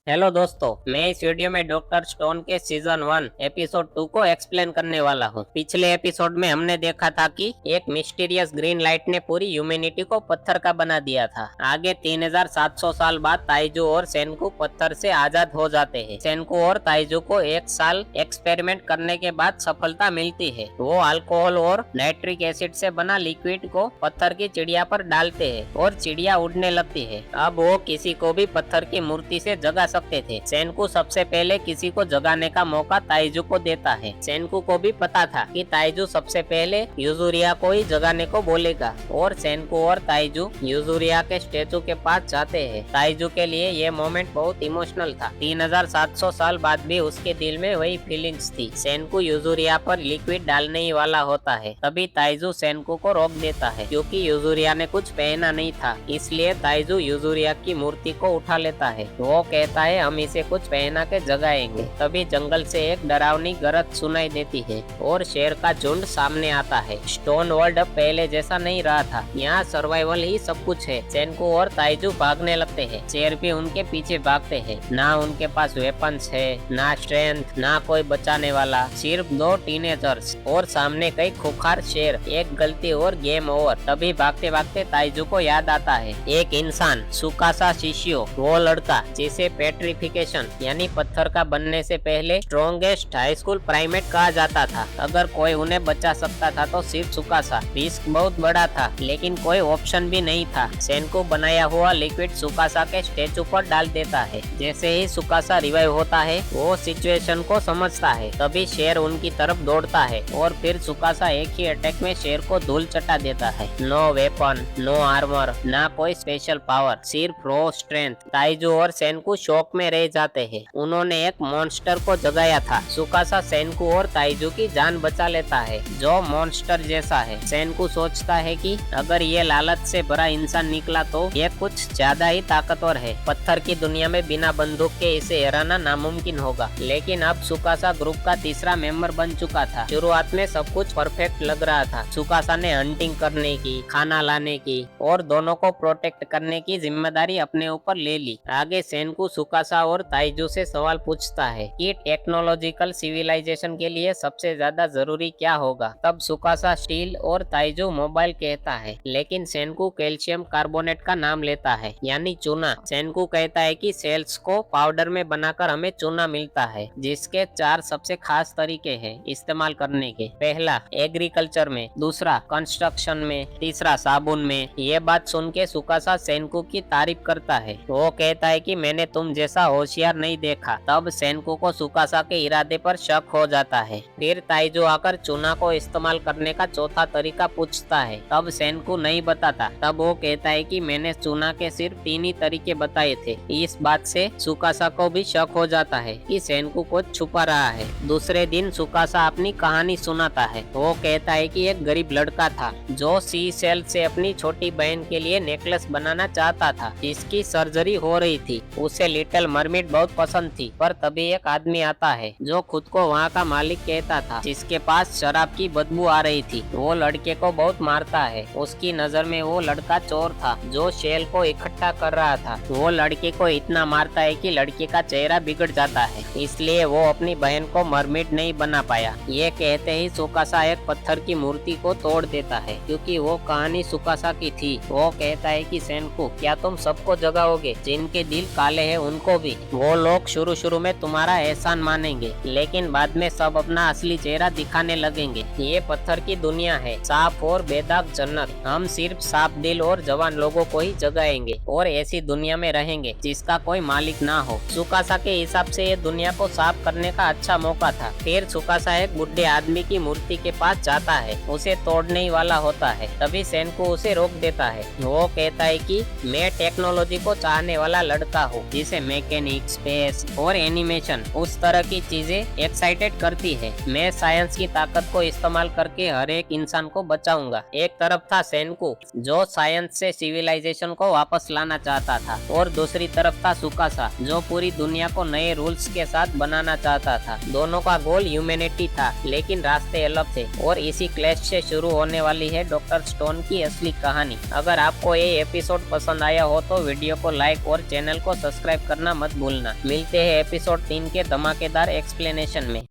Hello दोस्तों, मैं इस वीडियो में डॉक्टर स्टोन के सीजन 1 एपिसोड 2 को एक्सप्लेन करने वाला हूँ। पिछले एपिसोड में हमने देखा था कि एक मिस्टीरियस ग्रीन लाइट ने पूरी ह्यूमैनिटी को पत्थर का बना दिया था। आगे 3700 साल बाद ताइजू और सेनकू पत्थर से आजाद हो जाते हैं। सेनकू और ताइजू को 1 साल एक्सपेरिमेंट करने के बाद सफलता मिलती है। वो अल्कोहल और नाइट्रिक एसिड से बना लिक्विड को पत्थर की चिड़िया पर डालते हैं और चिड़िया उड़ने लगती है। अब वो किसी को भी पत्थर की मूर्ति से जगा सकते थे। सेनकू सबसे पहले किसी को जगाने का मौका ताइजू को देता है। सेनकू को भी पता था कि ताइजू सबसे पहले यूजुरिया को ही जगाने को बोलेगा और सेनकू और ताइजू यूजुरिया के स्टेचू के पास जाते हैं। ताइजू के लिए ये मोमेंट बहुत इमोशनल था। 3700 साल बाद भी उसके दिल में वही फीलिंग्स थी। सेनकू यूजुरिया पर लिक्विड डालने ही वाला होता है, तभी ताइजू सेनकू को रोक देता है। क्योंकि यूजुरिया ने कुछ पहना नहीं था, इसलिए ताइजू यूजुरिया की मूर्ति को उठा लेता है। वो कहता है हम इसे कुछ पहना के जगाएंगे। तभी जंगल से एक डरावनी गरज सुनाई देती है और शेर का झुंड सामने आता है। स्टोन वर्ल्ड अब पहले जैसा नहीं रहा था, यहाँ सर्वाइवल ही सब कुछ है। सेनकू और ताइजू भागने लगते हैं। शेर भी उनके पीछे भागते हैं। ना उनके पास वेपन्स है, ना स्ट्रेंथ, ना कोई बचाने वाला, सिर्फ 2 टीनेजर्स और सामने कई खुखार शेर। एक गलती और गेम ओवर। तभी भागते भागते ताइजू को याद आता है एक इंसान, सुकासा शिशियो, वो लड़का जिसे पेट्रिफिकेशन यानी पत्थर का बनने से पहले स्ट्रॉन्गेस्ट हाई स्कूल प्राइमेट कहा जाता था। अगर कोई उन्हें बचा सकता था तो सिर्फ सुकासा। रिस्क बहुत बड़ा था, लेकिन कोई ऑप्शन भी नहीं था। सेनकू बनाया हुआ लिक्विड सुकासा के स्टेचू पर डाल देता है। जैसे ही सुकासा रिवाइव होता है, वो सिचुएशन को समझता है। तभी शेर उनकी तरफ दौड़ता है और फिर सुकासा एक ही अटैक में शेर को धूल चटा देता है। नो वेपन, नो आर्मर, ना कोई स्पेशल पावर, सिर्फ रॉ स्ट्रेंथ। ताइजू और सेनकू शॉक में रह जाते हैं। उन्होंने एक मॉन्स्टर को जगाया था। सुकासा सेनकू और ताइजू की जान बचा लेता है, जो मॉन्स्टर जैसा है। सेनकू सोचता है कि अगर ये लालच से भरा इंसान निकला तो ये कुछ ज्यादा ही ताकतवर है। पत्थर की दुनिया में बिना बंदूक के इसे हराना नामुमकिन होगा। लेकिन अब सुकासा ग्रुप का तीसरा मेंबर बन चुका था। शुरुआत में सब कुछ परफेक्ट लग रहा था। सुकासा ने हंटिंग करने की, खाना लाने की और दोनों को प्रोटेक्ट करने की जिम्मेदारी अपने ऊपर ले ली। आगे सेनकू सुकासा और ताइजू से सवाल पूछता है कि टेक्नोलॉजिकल सिविलाइजेशन के लिए सबसे ज्यादा जरूरी क्या होगा। तब सुकासा स्टील और ताइजू मोबाइल कहता है, लेकिन सेनकू कैल्शियम कार्बोनेट का नाम लेता है, यानी चूना। सेनकू कहता है कि सेल्स को पाउडर में बनाकर हमें चूना मिलता है, जिसके 4 सबसे खास तरीके हैं इस्तेमाल करने के। पहला एग्रीकल्चर में, दूसरा कंस्ट्रक्शन में, तीसरा साबुन में। ये बात सुन के सुकासा सेनकू की तारीफ करता है। वो कहता है कि मैंने तुम जैसा होशियार नहीं देखा। तब सेनकू को सुकासा के इरादे पर शक हो जाता है। फिर ताइजू आकर चूना को इस्तेमाल करने का चौथा तरीका पूछता है। तब सेनकू नहीं बताता। तब वो कहता है कि मैंने चूना के सिर्फ 3 ही तरीके बताए थे। इस बात से सुकासा को भी शक हो जाता है कि सेनकू कुछ छुपा रहा है। दूसरे दिन सुकासा अपनी कहानी सुनाता है। वो कहता है कि एक गरीब लड़का था जो सी सेल से अपनी छोटी बहन के लिए नेकलेस बनाना चाहता था, जिसकी सर्जरी हो रही थी। उसे लिटिल मरमेड बहुत पसंद थी, पर तभी एक आदमी आता है जो खुद को वहाँ का मालिक कहता था, जिसके पास शराब की बदबू आ रही थी। वो लड़के को बहुत मारता है। उसकी नजर में वो लड़का चोर था जो शेल को इकट्ठा कर रहा था। वो लड़के को इतना मारता है कि लड़के का चेहरा बिगड़ जाता है, इसलिए वो अपनी बहन को मरमेड नहीं बना पाया। ये कहते ही सुकासा एक पत्थर की मूर्ति को तोड़ देता है, क्योंकि वो कहानी सुकासा की थी। वो कहता है कि सेनकू, क्या तुम सबको जगाओगे? जिनके दिल काले हैं उनको भी। वो लोग शुरू में तुम्हारा एहसान मानेंगे, लेकिन बाद में सब अपना असली चेहरा दिखाने लगेंगे। ये पत्थर की दुनिया है, साफ और बेदाग जन्नत। हम सिर्फ साफ दिल और जवान लोगों को ही जगाएंगे और ऐसी दुनिया में रहेंगे जिसका कोई मालिक ना हो। सुकासा के हिसाब से ये दुनिया को साफ करने का अच्छा मौका था। फिर सुकासा एक बुढ़े आदमी की मूर्ति के पास जाता है, उसे तोड़ने ही वाला होता है। तभी सेनकू उसे रोक देता है। वो कहता है कि मैं टेक्नोलॉजी को चाहने वाला लड़का हूँ, जिसे मैकेनिक, स्पेस और एनिमेशन उस तरह की चीजें एक्साइटेड करती है। मैं साइंस की ताकत को इस्तेमाल करके हर एक इंसान को बचाऊंगा। एक तरफ था सेनकू जो साइंस से सिविलाइजेशन को वापस लाना चाहता था, और दूसरी तरफ था सुकासा जो पूरी दुनिया को नए रूल्स के साथ बनाना चाहता था। दोनों का गोल ह्यूमैनिटी था, लेकिन रास्ते अलग थे। और इसी क्लैश से शुरू होने वाली है डॉक्टर स्टोन की असली कहानी। अगर आपको ये एपिसोड पसंद आया हो तो वीडियो को लाइक और चैनल को सब्सक्राइब करना करना मत भूलना। मिलते हैं एपिसोड 3 के धमाकेदार एक्सप्लेनेशन में।